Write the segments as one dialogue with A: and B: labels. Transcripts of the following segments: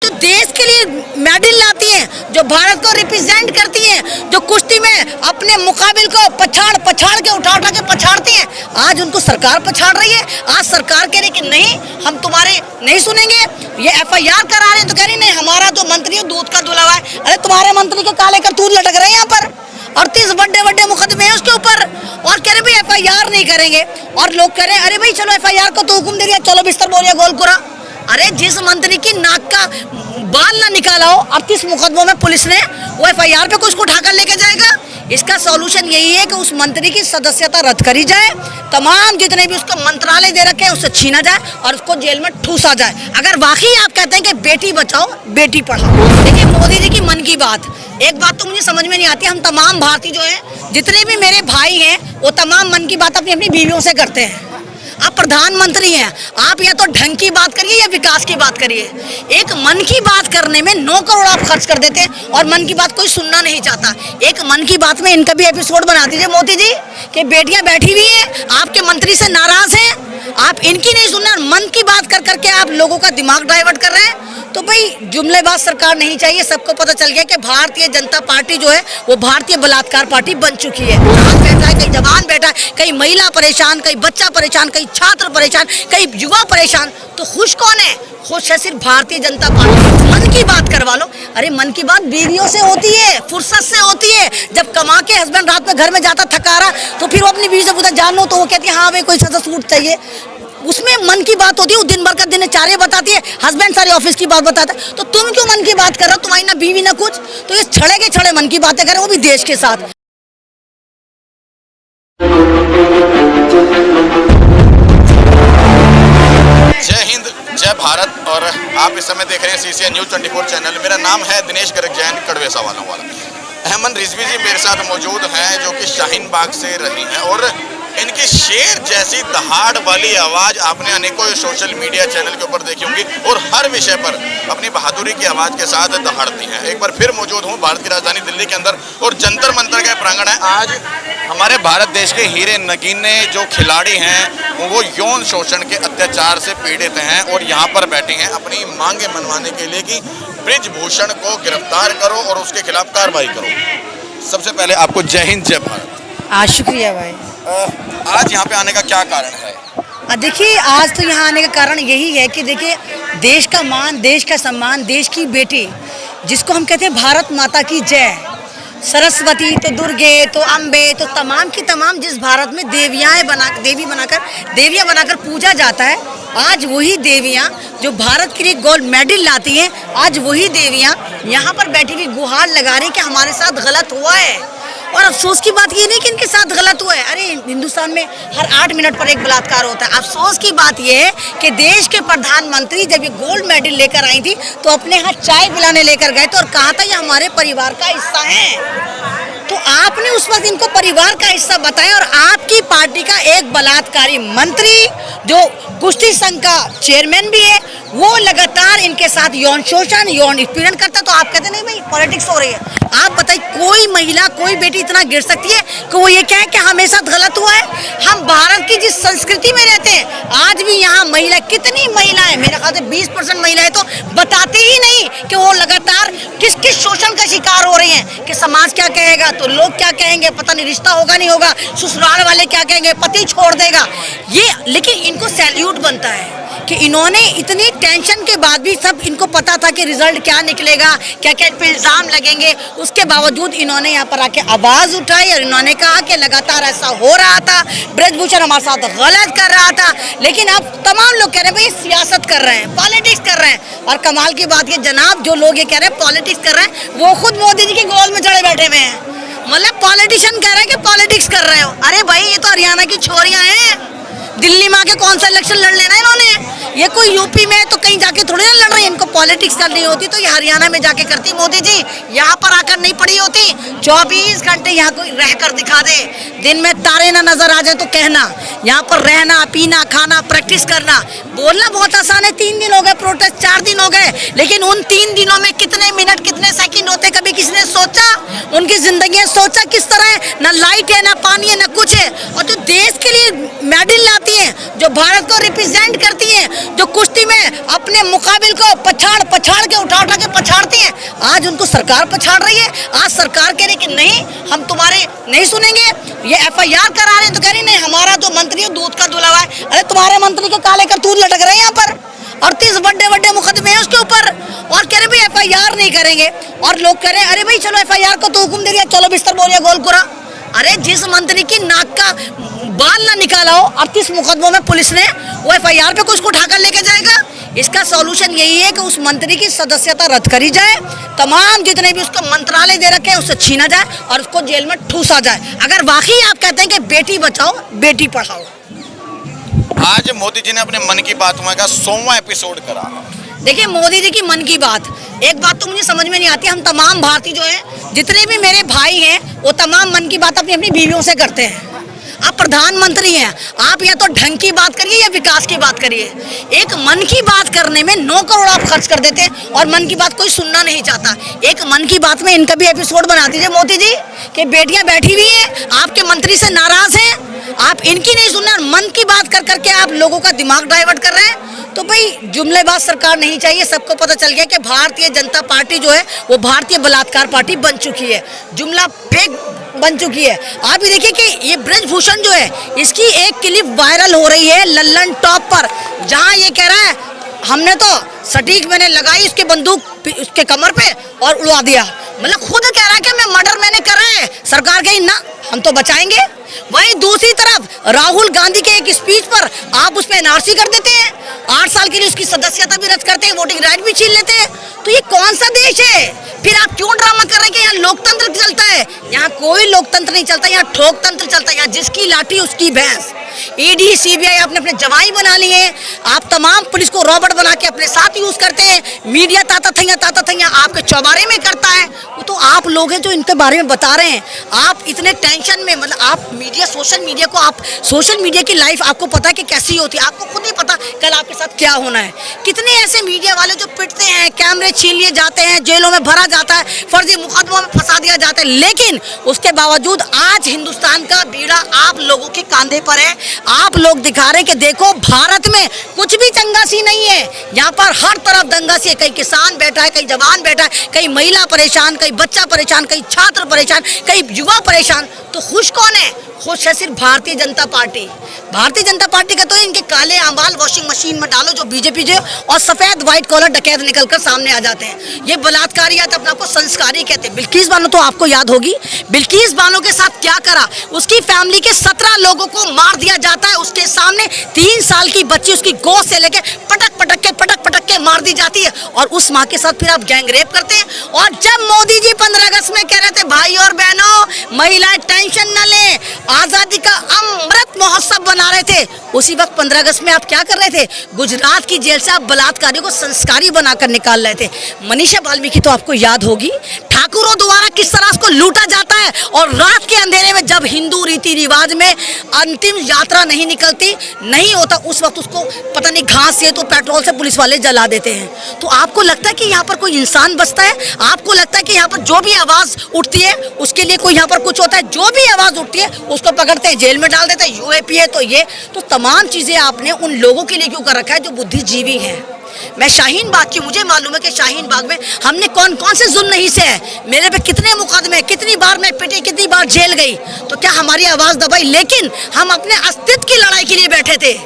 A: जो देश के लिए मेडल लाती हैं, जो भारत को रिप्रेजेंट करती हैं, जो कुश्ती में अपने मुकाबिल को पछाड़ के उठा के पछाड़ती हैं, आज उनको सरकार पछाड़ रही है। आज सरकार कह रही कि नहीं, हम तुम्हारे नहीं सुनेंगे। ये FIR करा रहे हैं तो कह रही नहीं, हमारा जो मंत्री है दूध का धुला हुआ है। अरे तुम्हारे मंत्री के काले करतूत लटक रहे हैं यहाँ पर, 38 बड़े मुकदमे हैं उसके ऊपर, और कह रहे भाई FIR नहीं करेंगे। और लोग कह रहे हैं अरे भाई चलो FIR को तो हुक्म दे दिया, चलो बिस्तर बोलिए गोलकुरा। अरे जिस मंत्री की नाक का बाल ना निकाला हो 38 मुकदमों में पुलिस ने, वो FIR पे कुछ को उठाकर लेके जाएगा। इसका सॉल्यूशन यही है कि उस मंत्री की सदस्यता रद्द करी जाए, तमाम जितने भी उसको मंत्रालय दे रखे हैं उससे छीना जाए और उसको जेल में ठूसा जाए। अगर वाकई आप कहते हैं कि बेटी बचाओ बेटी पढ़ाओ। देखिए मोदी जी की मन की बात, एक बात तो मुझे समझ में नहीं आती, हम तमाम भारतीय जो हैं, जितने भी मेरे भाई हैं, वो तमाम मन की बात अपनी अपनी बीवियों से करते हैं। आप प्रधानमंत्री हैं, आप या तो ढंग की बात करिए या विकास की बात करिए। एक मन की बात करने में 9 करोड़ आप खर्च कर देते हैं और मन की बात कोई सुनना नहीं चाहता। एक मन की बात में इनका भी एपिसोड बना दीजिए मोदी जी, कि बेटियां बैठी हुई हैं, आपके मंत्री से नाराज हैं, आप इनकी नहीं सुनना, मन की बात कर करके आप लोगों का दिमाग डाइवर्ट कर रहे हैं। तो भाई जुमलेबाज सरकार नहीं चाहिए। सबको पता चल गया कि भारतीय जनता पार्टी जो है वो भारतीय बलात्कार पार्टी बन चुकी है। जवान बैठा है, कहीं जवान बैठा है, कहीं महिला परेशान, कहीं बच्चा परेशान, कहीं छात्र परेशान, कहीं युवा परेशान। तो खुश कौन है? खुश है सिर्फ भारतीय जनता पार्टी। मन की बात करवा लो। अरे मन की बात बीवियों से होती है, फुर्सत से होती है। जब कमा के हस्बैंड रात में घर में जाता थका रहा, तो फिर वो अपनी बीवी से पूछता जानो, तो वो कहती है हाँ भाई कोई सा सूट चाहिए। उसमें मन की बात होती है, वो दिन भर का दिनचर्या बताती है, हस्बैंड सारी ऑफिस की बात बताता है। तो तुम क्यों मन की बात कर रहे हो? तुम्हारी ना बीवी ना कुछ, तो ये छड़े के छड़े मन की बातें करें, वो भी देश के साथ।
B: जय हिंद, जय भारत। और आप इस समय देख रहे हैं CCN News 24 चैनल। मेरा नाम है दिनेश गर्ग जैन, कड़वे सवालों वाला। अहमद रिजवी जी मेरे साथ मौजूद हैं, जो कि शाहीन बाग से रही हैं, और इनकी शेर जैसी दहाड़ वाली आवाज़ आपने अनेकों सोशल मीडिया चैनल के ऊपर देखी होंगी, और हर विषय पर अपनी बहादुरी की आवाज़ के साथ दहाड़ती हैं। एक बार फिर मौजूद हूँ भारत की राजधानी दिल्ली के अंदर, और जंतर मंतर का प्रांगण है। आज हमारे भारत देश के हीरे नगीने जो खिलाड़ी हैं वो यौन शोषण के अत्याचार से पीड़ित हैं, और यहाँ पर बैठे हैं अपनी मांगे मनवाने के लिए कि ब्रिजभूषण को गिरफ्तार करो और उसके खिलाफ कार्रवाई करो। सबसे पहले आपको जय हिंद, जय भारत।
A: शुक्रिया भाई।
B: आज यहाँ पे आने का क्या कारण है?
A: देखिए आज तो यहाँ आने का कारण यही है कि देखिए देश का मान, देश का सम्मान, देश की बेटी जिसको हम कहते हैं भारत माता की जय, सरस्वती तो दुर्गे तो अम्बे तो तमाम की तमाम, जिस भारत में देवियाँ बनाकर पूजा जाता है, आज वही देवियाँ जो भारत के लिए गोल्ड मेडल लाती हैं, आज वही देवियाँ यहाँ पर बैठी हुई गुहार लगा रही कि हमारे साथ गलत हुआ है। और अफसोस की बात ये नहीं कि इनके साथ गलत हुआ है। अरे हिंदुस्तान में हर 8 मिनट पर एक बलात्कार होता है। अफसोस की बात ये है कि देश के प्रधानमंत्री जब ये गोल्ड मेडल लेकर आई थी तो अपने यहाँ चाय पिलाने लेकर गए थे और कहा था ये हमारे परिवार का हिस्सा है। तो आपने उस वक्त इनको परिवार का हिस्सा बताया, और आपकी पार्टी का एक बलात्कारी मंत्री जो कुश्ती संघ का चेयरमैन भी है, वो लगातार इनके साथ यौन शोषण, यौन उत्पीड़न करता। तो आप कहते नहीं भाई पॉलिटिक्स हो रही है। आप बताइए कोई महिला, कोई बेटी इतना गिर सकती है कि वो ये कहे कि हमारे साथ गलत हुआ है? हम भारत की जिस संस्कृति में रहते हैं, आज भी यहाँ महिला, कितनी महिलाएं, मेरे ख्याल से 20% महिलाएं तो बताती ही नहीं कि वो लगातार किस किस शोषण का शिकार हो रही हैं। कि समाज क्या कहेगा, तो लोग क्या कहेंगे, पता नहीं रिश्ता होगा नहीं होगा, ससुराल वाले क्या कहेंगे, पति छोड़ देगा ये। लेकिन इनको सैल्यूट बनता है कि इन्होंने इतनी टेंशन के बाद भी, सब इनको पता था कि रिजल्ट क्या निकलेगा, क्या क्या इल्ज़ाम लगेंगे, उसके बावजूद इन्होंने यहाँ पर आके आवाज़ उठाई और इन्होंने कहा कि लगातार ऐसा हो रहा था, ब्रिजभूषण हमारे साथ गलत कर रहा था। लेकिन अब तमाम लोग कह रहे हैं भाई सियासत कर रहे हैं, पॉलिटिक्स कर रहे हैं। और कमाल की बात ये जनाब, जो लोग ये कह रहे हैं पॉलिटिक्स कर रहे हैं, वो खुद मोदी जी के गोद में चढ़े बैठे हुए हैं। मतलब पॉलिटिशियन कह रहे हैं कि पॉलिटिक्स कर रहे हो। अरे भाई ये तो हरियाणा की छोरियाँ हैं, दिल्ली में आके कौन सा इलेक्शन लड़ लेना इन्होंने? ये कोई यूपी में तो कहीं जाके थोड़ी ना लड़ रही है। इनको पॉलिटिक्स करनी होती तो ये हरियाणा में जाके करती मोदी जी, यहाँ पर आकर नहीं पड़ी होती। 24 घंटे यहाँ कोई रह कर दिखा दे, दिन में तारे ना नजर आ जाए तो कहना, यहाँ पर रहना, पीना, खाना, प्रैक्टिस करना, बोलना बहुत आसान है। 3 दिन हो गए प्रोटेस्ट, 4 दिन हो गए, लेकिन उन 3 दिनों में कितने मिनट, कितने सेकंड होते, कभी किसी ने सोचा? उनकी जिंदगी सोचा किस तरह है? ना लाइट है, ना पानी है, ना कुछ है। और जो देश के लिए मेडल लाते सकती हैं, जो भारत को रिप्रेजेंट करती हैं, जो कुश्ती में अपने मुकाबिल को पछाड़ के उठा के पछाड़ती हैं, आज उनको सरकार पछाड़ रही है। आज सरकार कह रही कि नहीं, हम तुम्हारे नहीं सुनेंगे। ये FIR करा रहे हैं तो कह रही नहीं, हमारा जो मंत्री है दूध का धुला हुआ है। अरे तुम्हारे मंत्री के काले करतूत लटक रहे हैं यहाँ पर, 38 बड़े मुकदमे हैं उसके ऊपर, और कह रहे भाई FIR नहीं करेंगे। और लोग कह रहे हैं अरे भाई चलो FIR को तो हुक्म दे दिया, चलो बिस्तर बोलिए गोलकुरा। अरे जिस मंत्री की नाक का बाल ना निकाला हो 38 मुकदमों में पुलिस ने, वो FIR पे कुछ को उठाकर लेके जाएगा। इसका सॉल्यूशन यही है कि उस मंत्री की सदस्यता रद्द करी जाए, तमाम जितने भी उसको मंत्रालय दे रखे हैं उससे छीना जाए और उसको जेल में ठूसा जाए। अगर वाकई आप कहते हैं कि बेटी बचाओ बेटी पढ़ाओ।
B: आज मोदी जी ने अपने मन की बात में का 100वां एपिसोड करा।
A: देखिए मोदी जी की मन की बात, एक बात तो मुझे समझ में नहीं आती, हम तमाम भारतीय जो हैं, जितने भी मेरे भाई हैं, वो तमाम मन की बात अपनी अपनी बीवियों से करते हैं। आप प्रधानमंत्री हैं, आप या तो ढंग की बात करिए या विकास की बात करिए। एक मन की बात करने में 9 करोड़ आप खर्च कर देते हैं और मन की बात कोई सुनना नहीं चाहता। एक मन की बात में इनका भी एपिसोड बना दीजिए मोदी जी, कि बेटियां बैठी हुई हैं, आपके मंत्री से नाराज हैं, आप इनकी नहीं सुनना, मन की बात कर करके आप लोगों का दिमाग डाइवर्ट कर रहे हैं। तो भाई जुमलेबाज सरकार नहीं चाहिए। सबको पता चल गया कि भारतीय जनता पार्टी जो है वो भारतीय बलात्कार पार्टी बन चुकी है, जुमला फेक बन चुकी है। आप ये देखिए कि ये ब्रजभूषण जो है, इसकी एक क्लिप वायरल हो रही है लल्लन टॉप पर, जहां ये कह रहा है हमने तो सटीक मैंने लगाई उसके बंदूक उसके कमर पे और उड़वा दिया। मतलब खुद कह रहा है कि मैं मर्डर मैंने करा है, सरकार कही ना हम तो बचाएंगे। वहीं दूसरी तरफ राहुल गांधी के एक स्पीच पर आप उस पर NRC कर देते हैं, 8 साल के लिए उसकी सदस्यता भी रद्द करते हैं, वोटिंग राइट भी छीन लेते हैं। तो ये कौन सा देश है? फिर आप क्यों ड्रामा कर रहे हैं कि यहाँ लोकतंत्र चलता है? यहाँ कोई लोकतंत्र नहीं चलता, यहाँ ठोक तंत्र चलता है। यहाँ जिसकी लाठी उसकी भैंस। ED CBI आपने अपने जवाई बना लिए हैं, आप तमाम पुलिस को रॉबर्ट बना के अपने साथ यूज करते हैं। मीडिया ताता थैया आपके चौबारे में करता है। वो तो आप लोग हैं जो इनके बारे में बता रहे हैं। आप इतने टेंशन में, मतलब आप मीडिया, सोशल मीडिया को, आप सोशल मीडिया की लाइफ आपको पता है कि कैसी होती है, आपको खुद नहीं पता कल आपके साथ क्या होना है। कितने ऐसे मीडिया वाले जो पिटते हैं, कैमरे छीन लिए जाते हैं, जेलों में भरा जाता है, फर्जी मुकदमों में फंसा दिया जाता है, लेकिन उसके बावजूद आज हिंदुस्तान का बीड़ा आप लोगों के कांधे पर है। आप लोग दिखा रहे हैं कि देखो भारत में कुछ भी चंगासी नहीं है, यहाँ पर हर तरफ दंगासी है। कहीं किसान बैठा है, कहीं जवान बैठा है, कहीं महिला परेशान, कहीं बच्चा परेशान, कहीं छात्र परेशान, कहीं युवा परेशान। तो खुश कौन है? खुश है सिर्फ भारतीय जनता पार्टी। भारतीय जनता पार्टी का तो इनके काले आमाल वॉशिंग मशीन में डालो जो बीजेपी जो, और सफेद व्हाइट कॉलर डकैत निकलकर सामने आ जाते हैं। ये बलात्कारी या तो अपने आपको संस्कारी कहते हैं। बिल्किस बानो तो आपको याद होगी, बिल्किस बानो के साथ क्या करा, उसकी फैमिली के 17 लोगों को मार दिया जाता है। उसके सामने 3 साल की बच्ची उसकी गोद से लेके पटक पटक के मार दी जाती है, और उस माँ के साथ फिर आप गैंग रेप करते हैं। और जब मोदी जी 15 अगस्त में कह रहे थे भाई और बहनों महिलाएं टेंशन न लें, आजादी का अमृत महोत्सव बना रहे थे, उसी वक्त 15 अगस्त में आप क्या कर रहे थे? गुजरात की जेल से आप बलात्कारियों को संस्कारी बनाकर निकाल रहे थे। मनीषा वाल्मीकि तो आपको याद होगी, ठाकुरों द्वारा किस तरह उसको लूटा जाता है, और रात के अंधेरे में जब हिंदू रीति रिवाज में अंतिम यात्रा नहीं निकलती नहीं होता, उस वक्त उसको पता नहीं घास से तो पेट्रोल से पुलिस वाले जला देते हैं। तो आपको लगता है कि यहाँ पर कोई इंसान बचता है? आपको लगता है कि यहाँ पर जो भी आवाज उठती है उसके लिए कोई यहाँ पर कुछ होता है? जो भी आवाज उठती है उसको पकड़ते हैं, जेल में डाल देते हैं, UAP है तो ये तो तमाम चीजें आपने उन लोगों के लिए क्यों कर रखा है जो बुद्धिजीवी हैं। मैं शाहीन बाग की, मुझे मालूम है कि शाहीन बाग में हमने कौन कौन से जुल्म नहीं से है, मेरे पे कितने मुकदमे, कितनी बार मैं पिटी, कितनी बार जेल गई, तो क्या हमारी आवाज दबाई? लेकिन हम अपने अस्तित्व की लड़ाई के लिए बैठे थे।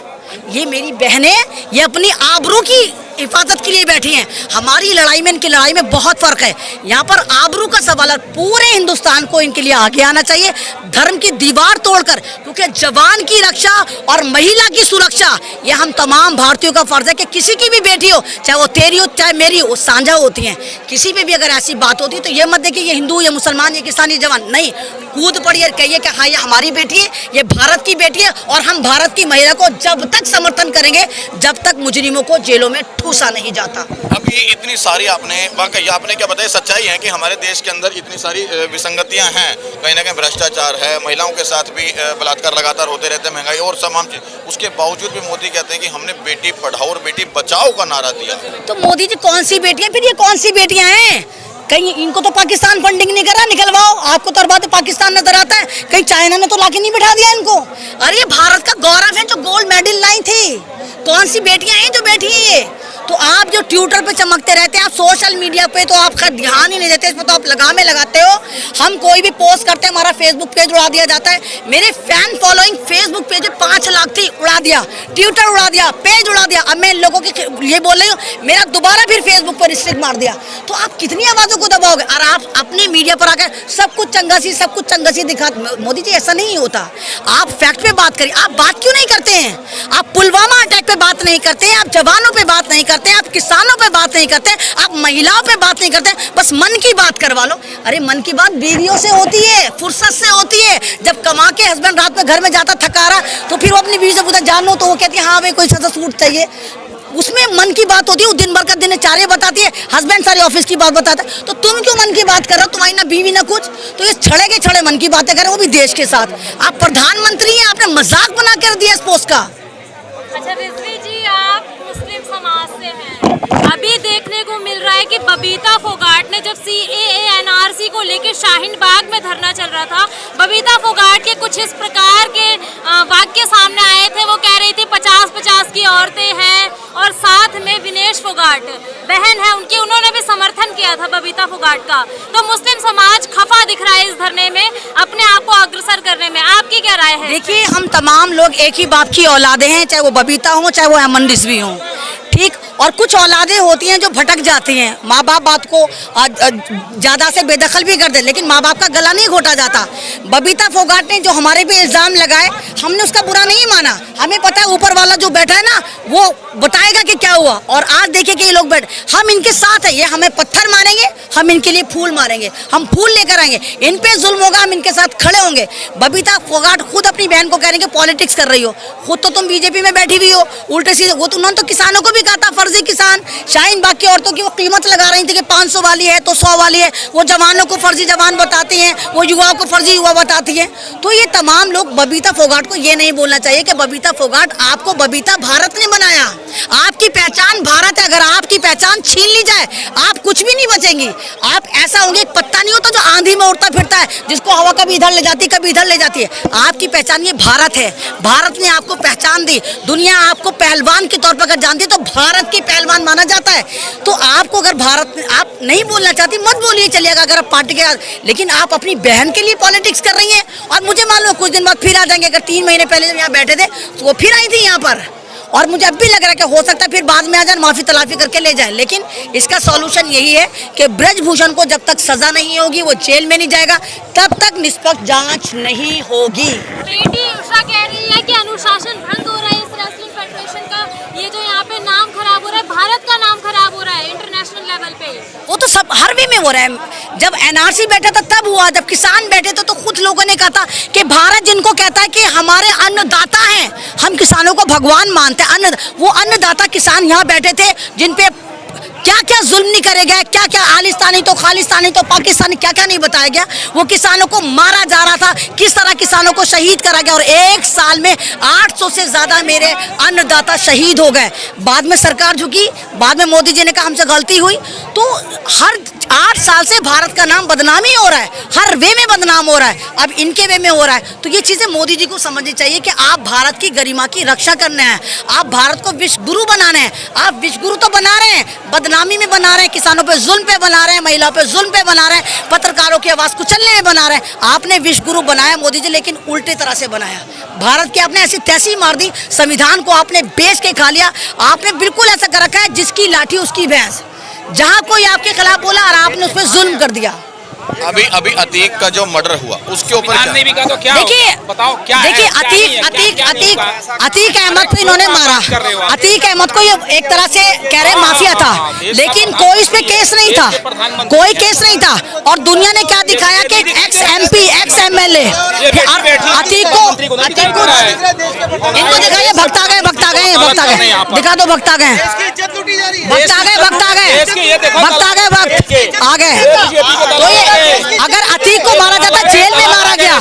A: ये मेरी बहनें, ये अपनी आबरू की हिफाजत के लिए बैठी हैं। हमारी लड़ाई में इनकी लड़ाई में बहुत फर्क है। यहाँ पर आबरू का सवाल है, पूरे हिंदुस्तान को इनके लिए आगे आना चाहिए धर्म की दीवार तोड़कर, क्योंकि जवान की रक्षा और महिला की सुरक्षा ये हम तमाम भारतीयों का फर्ज है कि किसी की भी बेटी हो, चाहे वो तेरी हो चाहे मेरी हो, साझा होती हैं। किसी पे भी अगर ऐसी बात होती है तो ये मत देखिए ये हिंदू, ये मुसलमान, ये किसान, ये जवान, नहीं, कूद पड़िए और कहिए कि हाँ ये हमारी बेटी है, ये भारत की बेटी है, और हम भारत की महिला को जब तक समर्थन करेंगे जब तक मुजरिमों को जेलों में ठूसा नहीं जाता।
B: अब ये इतनी सारी आपने वाकई आपने क्या बताया, सच्चाई है कि हमारे देश के अंदर इतनी सारी विसंगतियां हैं, कहीं ना कहीं भ्रष्टाचार है, महिलाओं के साथ भी बलात्कार लगातार होते रहते हैं, महंगाई और तमाम चीज, उसके बावजूद भी मोदी कहते हैं कि हमने बेटी पढ़ाओ और बेटी बचाओ का नारा दिया।
A: तो मोदी जी कौन सी बेटियां, फिर ये कौन सी बेटियां हैं? कहीं इनको तो पाकिस्तान फंडिंग नहीं कर रहा, निकलवाओ। आपको तो हर बात पाकिस्तान नजर आता है, कहीं चाइना ने तो लाके नहीं बिठा दिया इनको। अरे ये भारत का गौरव है जो गोल्ड मेडल लाई थी। कौन सी बेटियां हैं जो बैठी हैं ये? तो आप जो ट्विटर पे चमकते रहते हैं, आप सोशल मीडिया पे तो आपका ध्यान ही नहीं देते, इस पर तो आप लगाते हो। हम कोई भी पोस्ट करते हैं, हमारा फेसबुक पेज उड़ा दिया जाता है। मेरे फैन फॉलोइंग फेसबुक पेज पे 5 लाख थी, उड़ा दिया। ट्विटर उड़ा दिया, पेज उड़ा दिया। अब मैं इन लोगों की ये बोल रही हूँ, मेरा दोबारा फिर फेसबुक पर रिस्ट्रिक्ट मार दिया। तो आप कितनी आवाज़ों को दबाओगे? और आप अपनी मीडिया पर आकर सब कुछ चंगासी दिखा। मोदी जी ऐसा नहीं होता, आप फैक्ट पे बात करिए। आप बात क्यों नहीं करते हैं? आप पुलवामा अटैक पे बात नहीं करते हैं, आप जवानों पे बात नहीं करते, आप किसानों पे बात नहीं करते, आप महिलाओं पे बात नहीं करते, बस मन की बात करवा लो। अरे मन की बात बीवियों से होती है, फुर्सत से होती है। जब कमा के हस्बैंड रात में घर में जाता थका रहा, तो फिर वो अपनी बीवी से पूछा जान लो, तो वो कहती है हाँ भाई कोई सा सूट चाहिए। उसमें मन की बात होती है। वो दिन भर का दिनचर्या बताती है, हस्बैंड सारी ऑफिस की बात बताता है। तो तुम क्यों मन की बात कर रहे हो? तुम्हारी ना बीवी ना कुछ, तो ये छड़े के छड़े मन की बातें कर रहे हो, वो भी देश के साथ। आप प्रधानमंत्री हैं, आपने मजाक बना कर दिया इस पोस्ट का।
C: अच्छा रिजवी जी, आप मुस्लिम समाज से हैं। अभी देखने को मिल रहा है कि बबीता फोगाट ने जब CAA NRC को लेकर शाहीन बाग में धरना चल रहा था, बबीता फोगाट के कुछ इस प्रकार के वाक्य सामने आए थे। वो कह रही थी 50-50 की औरतें हैं, और साथ में विनेश फोगाट बहन है उनकी, उन्होंने भी समर्थन किया था बबीता फोगाट का। तो मुस्लिम समाज खफा दिख रहा है इस धरने में, अपने आप को अग्रसर करने में। आपकी क्या राय है?
A: देखिए, हम तमाम लोग एक ही बाप की औलादे हैं, चाहे वो बबीता हो चाहे वो अमन रिजवी हो, ठीक। और कुछ औलादे होती हैं जो भटक जाती हैं, माँ बाप बात को ज़्यादा से बेदखल भी कर दे, लेकिन माँ बाप का गला नहीं घोटा जाता। बबीता फोगाट ने जो हमारे पे इल्ज़ाम लगाए, हमने उसका बुरा नहीं माना। हमें पता है ऊपर वाला जो बैठा है ना, वो बताएगा कि क्या हुआ। और आज देखिए कि ये लोग बैठ, हम इनके साथ हैं। ये हमें पत्थर मारेंगे, हम इनके लिए फूल मारेंगे, हम फूल लेकर आएंगे। इन पे जुल्म होगा, हम इनके साथ खड़े होंगे। बबीता फोगाट खुद अपनी बहन को कह रही है कि पॉलिटिक्स कर रही हो, खुद तो तुम बीजेपी में बैठी हुई हो, उल्टे सीधे। वो तो उन्होंने तो किसानों को भी कहा था, फर्जी किसान। शाहीन बाग की औरतों की वो कीमत लगा रही थी कि 500 वाली है तो 100 वाली है। वो जवानों को फर्जी जवान बताती हैं, वो युवाओं को फर्जी युवा बताती हैं। तो ये तमाम लोग बबीता फोगाट को ये नहीं बोलना चाहिए कि बबीता फोगाट, आपको बबीता भारत ने बनाया, आपकी पहचान भारत है। अगर आपकी पहचान छीन ली जाए, आप कुछ भी नहीं बचेंगी। आप ऐसा होंगे, एक पत्ता नहीं होता जो आंधी में उड़ता फिरता है, जिसको हवा कभी इधर ले जाती कभी इधर ले जाती है। आपकी पहचान ये भारत है। भारत ने आपको पहचान दी, दुनिया आपको पहलवान के तौर पर अगर जानती है तो भारत की पहलवान माना जाता है। तो आपको अगर भारत, आप नहीं बोलना चाहती मत बोलिए, चलिएगा अगर आप पार्टी के, लेकिन आप अपनी बहन के लिए पॉलिटिक्स कर रही हैं। और मुझे मालूम है कुछ दिन बाद फिर आ जाएंगे। अगर 3 महीने पहले जब यहाँ बैठे थे तो वो फिर आई थी यहाँ पर, और मुझे अब भी लग रहा है कि हो सकता है फिर बाद में आ जाए, माफी तलाफी करके ले जाए। लेकिन इसका सॉल्यूशन यही है कि ब्रजभूषण को जब तक सजा नहीं होगी, वो जेल में नहीं जाएगा, तब तक निष्पक्ष जांच नहीं होगी।
C: बेटी उषा कह रही है कि अनुशासन भंग हो रहा है इस रेसलिंग फेडरेशन का, ये जो यहाँ पे नाम खराब हो रहा है, भारत का नाम खराब हो रहा है इंटरनेशनल लेवल पे।
A: वो तो सब हर वे में हो रहा है। जब NRC बैठा था तब हुआ, जब किसान बैठे थे तो कुछ लोगों ने कहा था कि भारत जिनको कहता है कि हमारे अन्नदाता हैं, हम किसानों को भगवान मानते हैं, अन्न, वो अन्नदाता किसान यहाँ बैठे थे जिन पे क्या क्या जुल्म नहीं करे गए, क्या क्या आलिस्तानी तो खालिस्तानी तो पाकिस्तानी क्या क्या नहीं बताया गया। वो किसानों को मारा जा रहा था, किस तरह किसानों को शहीद करा गया। और 1 साल में 800 से ज़्यादा मेरे अन्नदाता शहीद हो गए। बाद में सरकार झुकी, बाद में मोदी जी ने कहा हमसे गलती हुई। तो हर 8 साल से भारत का नाम बदनाम ही हो रहा है, हर वे में बदनाम हो रहा है, अब इनके वे में हो रहा है। तो ये चीज़ें मोदी जी को समझनी चाहिए कि आप भारत की गरिमा की रक्षा करना है, आप भारत को विश्व गुरु बनाना है। आप विश्व गुरु तो बना रहे हैं, बदनामी में बना रहे हैं, किसानों पे जुल्म पे बना रहे हैं, महिलाओं पे जुल्म पे बना रहे हैं, पत्रकारों की आवाज़ कुचलने में बना रहे हैं। आपने विश्व गुरु बनाया मोदी जी, लेकिन उल्टे तरह से बनाया। भारत की आपने ऐसी तैसी मार दी, संविधान को आपने बेच के खा लिया। आपने बिल्कुल ऐसा कर रखा है जिसकी लाठी उसकी भैंस, जहाँ कोई आपके खिलाफ बोला और आपने उस पर जुल्म कर दिया।
B: अभी अतीक का जो मर्डर हुआ उसके ऊपर
D: नहीं भी कहा तो क्या
A: देखिए,
D: बताओ क्या
A: देखिए
D: है,
A: अतीक अहमद को इन्होंने मारा। अतीक अहमद को ये एक तरह से कह रहे माफिया था, लेकिन कोई इस पे केस नहीं था, कोई केस नहीं था। और दुनिया ने क्या दिखाया कि x MP x MLA Atiq को इनको दिखाइए, भक्ता गए दिखा दो, भक्ता गए वक्त आ गए। तो ये अगर अतीक को मारा जाता जेल में मारा गया,